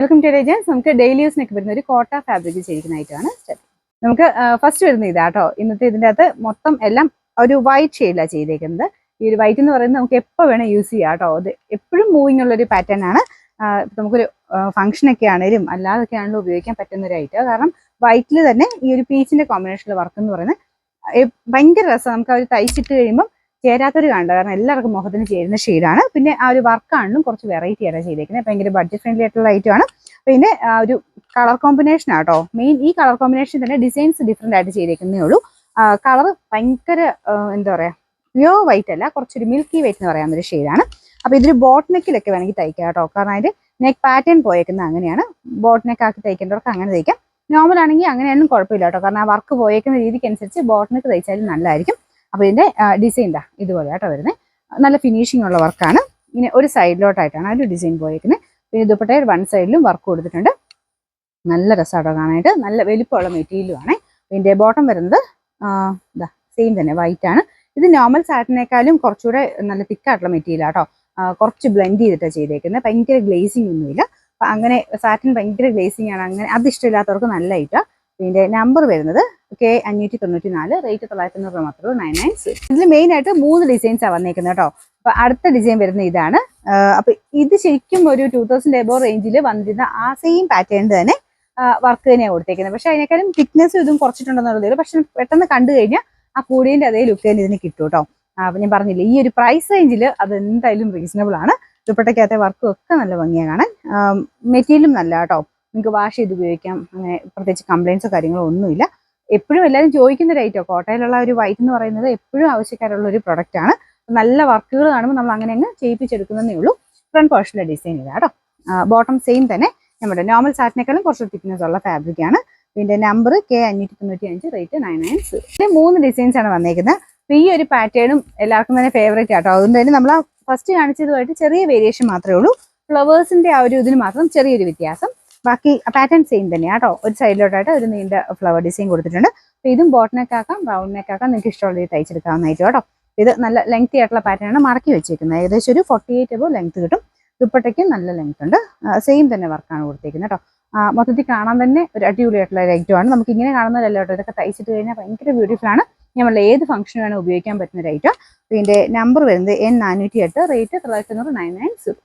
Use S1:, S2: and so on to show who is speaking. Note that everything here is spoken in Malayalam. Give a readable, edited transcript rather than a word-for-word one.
S1: Welcome to രജൻസ്. നമുക്ക് ഡെയിലി യൂസിനൊക്കെ വരുന്ന ഒരു കോട്ട ഫാബ്രിക് ചെയ്തിരിക്കുന്നതായിട്ടാണ്. നമുക്ക് ഫസ്റ്റ് വരുന്ന ഇതാട്ടോ. ഇന്നത്തെ ഇതിൻ്റെ അകത്ത് മൊത്തം എല്ലാം ഒരു വൈറ്റ് ഷെയ്ഡിലാണ് ചെയ്തേക്കുന്നത്. ഈ ഒരു വൈറ്റ് എന്ന് പറയുന്നത് നമുക്ക് എപ്പോൾ വേണം യൂസ് ചെയ്യാം കേട്ടോ. അത് എപ്പോഴും മൂവിങ് ഉള്ളൊരു പാറ്റേൺ ആണ്. നമുക്കൊരു ഫംഗ്ഷനൊക്കെ ആണെങ്കിലും അല്ലാതൊക്കെ ആണെങ്കിലും ഉപയോഗിക്കാൻ പറ്റുന്ന ഒരു ഐറ്റം. കാരണം വൈറ്റിൽ തന്നെ ഈ ഒരു പീച്ചിന്റെ കോമ്പിനേഷനിലെ വർക്ക് എന്ന് പറയുന്നത് ഭയങ്കര രസം. നമുക്ക് അവർ തയ്ച്ചിട്ട് കഴിയുമ്പോൾ ചേരാത്തൊരു കാണുക. കാരണം എല്ലാവർക്കും മുഖത്തിന് ചേരുന്ന ഷെയ്ഡാണ്. പിന്നെ ആ ഒരു വർക്കാണെങ്കിലും കുറച്ച് വെറൈറ്റി ആയിട്ടാണ് ചെയ്തേക്കുന്നത്. ഭയങ്കര ബഡ്ജറ്റ് ഫ്രണ്ട്ലി ആയിട്ടുള്ള ഐറ്റം ആണ്. പിന്നെ ഒരു കളർ കോമ്പിനേഷൻ ആട്ടോ മെയിൻ. ഈ കളർ കോമ്പിനേഷൻ തന്നെ ഡിസൈൻസ് ഡിഫറെന്റ് ആയിട്ട് ചെയ്തേക്കുന്നേ ഉള്ളൂ. കളർ ഭയങ്കര എന്താ പറയാ, പ്യോർ വൈറ്റ് അല്ല, കുറച്ചൊരു മിൽക്കി വൈറ്റ് എന്ന് പറയാവുന്ന ഒരു ഷെയ്ഡാണ്. അപ്പൊ ഇതൊരു ബോട്ട് നെക്കിലൊക്കെ വേണമെങ്കിൽ തയ്ക്കാം കേട്ടോ. കാരണം അതിന്റെ നെക്ക് പാറ്റേൺ പോയേക്കുന്നത് അങ്ങനെയാണ്. ബോട്ട് നെക്ക് ആക്കി തയ്ക്കേണ്ടവർക്ക് അങ്ങനെ തയ്ക്കാം. നോർമൽ ആണെങ്കിൽ അങ്ങനെയൊന്നും കുഴപ്പമില്ല കേട്ടോ. കാരണം ആ വർക്ക് പോയേക്കുന്ന രീതിക്ക് അനുസരിച്ച് ബോട്ട് നെക്ക് തയ്ച്ചാലും നല്ലതായിരിക്കും. അപ്പൊ ഇതിന്റെ ഡിസൈൻ ദാ ഇതുപോലെ കേട്ടോ വരുന്നത്. നല്ല ഫിനിഷിംഗ് ഉള്ള വർക്കാണ്. ഇങ്ങനെ ഒരു സൈഡിലോട്ടായിട്ടാണ് ആ ഒരു ഡിസൈൻ പോയേക്കുന്നത്. പിന്നെ ദുപ്പട്ടയിൽ വൺ സൈഡിലും വർക്ക് കൊടുത്തിട്ടുണ്ട്. നല്ല രസമാട്ടോ കാണാനായിട്ട്. നല്ല വലിപ്പമുള്ള മെറ്റീരിയലും ആണ്. ഇതിന്റെ ബോട്ടം വരുന്നത് സെയിം തന്നെ വൈറ്റ് ആണ്. ഇത് നോർമൽ സാറ്റിനേക്കാളും കുറച്ചുകൂടെ നല്ല തിക്കായിട്ടുള്ള മെറ്റീരിയൽ ആട്ടോ. കുറച്ച് ബ്ലെൻഡ് ചെയ്തിട്ടാണ് ചെയ്തേക്കുന്നത്. ഭയങ്കര ഗ്ലേസിംഗ് ഒന്നുമില്ല. അപ്പൊ അങ്ങനെ സാറ്റിൻ ഭയങ്കര ഗ്ലേസിംഗ് ആണ്. അങ്ങനെ അത് ഇഷ്ടമില്ലാത്തവർക്ക് നല്ല ഐറ്റാ. ഇതിന്റെ നമ്പർ വരുന്നത് K594, റേറ്റ് 990 മാത്രമേ 99. ഇതിൽ മെയിൻ ആയിട്ട് 3 ഡിസൈൻസാണ് വന്നേക്കുന്നത് കേട്ടോ. അപ്പൊ അടുത്ത ഡിസൈൻ വരുന്ന ഇതാണ്. അപ്പൊ ഇത് ശരിക്കും ഒരു 2000 എബോ റേഞ്ചിൽ വന്നിരുന്ന ആ സെയിം പാറ്റേൺ തന്നെ വർക്ക് തന്നെയാണ് കൊടുത്തേക്കുന്നത്. പക്ഷെ അതിനേക്കാളും തിക്നെസ്സും ഇതും കുറച്ചിട്ടുണ്ടെന്നുള്ളതേ. പക്ഷെ പെട്ടെന്ന് കണ്ടു കഴിഞ്ഞാൽ ആ കൂടിയതിന്റെ അതേ ലുക്ക് തന്നെ ഇതിന് കിട്ടും കേട്ടോ. അപ്പൊ ഞാൻ പറഞ്ഞില്ലേ, ഈ ഒരു പ്രൈസ് റേഞ്ചിൽ അത് എന്തായാലും റീസണബിൾ ആണ്. ദുപ്പട്ടയ്ക്കകത്തെ വർക്കും ഒക്കെ നല്ല ഭംഗിയാണ് കാണാൻ. മെറ്റീരിയലും നല്ല കേട്ടോ. നിങ്ങൾക്ക് വാഷ് ചെയ്ത് ഉപയോഗിക്കാം. അങ്ങനെ പ്രത്യേകിച്ച് കംപ്ലൈൻസോ കാര്യങ്ങളോ ഒന്നുമില്ല. എപ്പോഴും എല്ലാവരും ചോദിക്കുന്ന ഒരു ഐറ്റം. കോട്ടയിലുള്ള ഒരു വൈറ്റ് എന്ന് പറയുന്നത് എപ്പോഴും ആവശ്യക്കാരുള്ള ഒരു പ്രൊഡക്റ്റ് ആണ്. നല്ല വർക്കുകൾ കാണുമ്പോൾ നമ്മൾ അങ്ങനെ അങ്ങ് ചെയ്യിപ്പിച്ചെടുക്കുന്നതേ ഉള്ളൂ. ഫ്രണ്ട് പോർഷനിലെ ഡിസൈൻ ഇതാ കേട്ടോ. ബോട്ടം സെയിം തന്നെ നമ്മുടെ നോർമൽ സാറ്റിനേക്കാളും കുറച്ച് തിക്നെസ് ഉള്ള ഫാബ്രിക് ആണ്. ഇതിന്റെ നമ്പർ K595, റേറ്റ് 990. ഇതിന് 3 ഡിസൈൻസ് ആണ് വന്നേക്കുന്നത്. അപ്പൊ ഈ ഒരു പാറ്റേണും എല്ലാവർക്കും തന്നെ ഫേവറേറ്റ് ആട്ടോ. അതുകൊണ്ട് തന്നെ നമ്മൾ ഫസ്റ്റ് കാണിച്ചതുമായിട്ട് ചെറിയ വേരിയേഷൻ മാത്രമേ ഉള്ളൂ. ഫ്ലവേഴ്സിന്റെ ആ ഒരു ഇതിന് മാത്രം ചെറിയൊരു വ്യത്യാസം. ബാക്കി പാറ്റേൺ സെയിം തന്നെയാണ് കേട്ടോ. ഒരു സൈഡിലോട്ടായിട്ട് ഒരു നീണ്ട ഫ്ലവർ ഡിസൈൻ കൊടുത്തിട്ടുണ്ട്. അപ്പൊ ഇതും ബോട്ട് നെക്ക് ആക്കാം, റൗണ്ട് നെക്ക് ആക്കാം. നിങ്ങൾക്ക് ഇഷ്ടമുള്ള തയ്ച്ചെടുക്കാവുന്നതായിട്ട് കേട്ടോ. ഇത് നല്ല ലെങ്തി ആയിട്ടുള്ള പാറ്റേൺ ആണ് മടക്കി വെച്ചേക്കുന്നത്. ഏകദേശം ഒരു 48 എബോ ലെങ്ത് കിട്ടും. ദുപ്പട്ടയ്ക്ക് നല്ല ലെങ്ത് ഉണ്ട്. സെയിം തന്നെ വർക്കാണ് കൊടുത്തേക്കുന്നത് കേട്ടോ. മൊത്തത്തിൽ കാണാൻ തന്നെ ഒരു അടിപൊളിയായിട്ടുള്ള ഒരു ഐറ്റമാണ്. നമുക്ക് ഇങ്ങനെ കാണുന്നതല്ല കേട്ടോ. ഇതൊക്കെ തയ്ച്ചിട്ട് കഴിഞ്ഞാൽ ഭയങ്കര ബ്യൂട്ടിഫുൾ ആണ്. നമ്മൾ ഏത് ഫംഗ്ഷന് വേണം ഉപയോഗിക്കാൻ പറ്റുന്ന ഒരു ഐറ്റം. ഇതിന്റെ നമ്പർ വരുന്നത് N408, റേറ്റ് 990.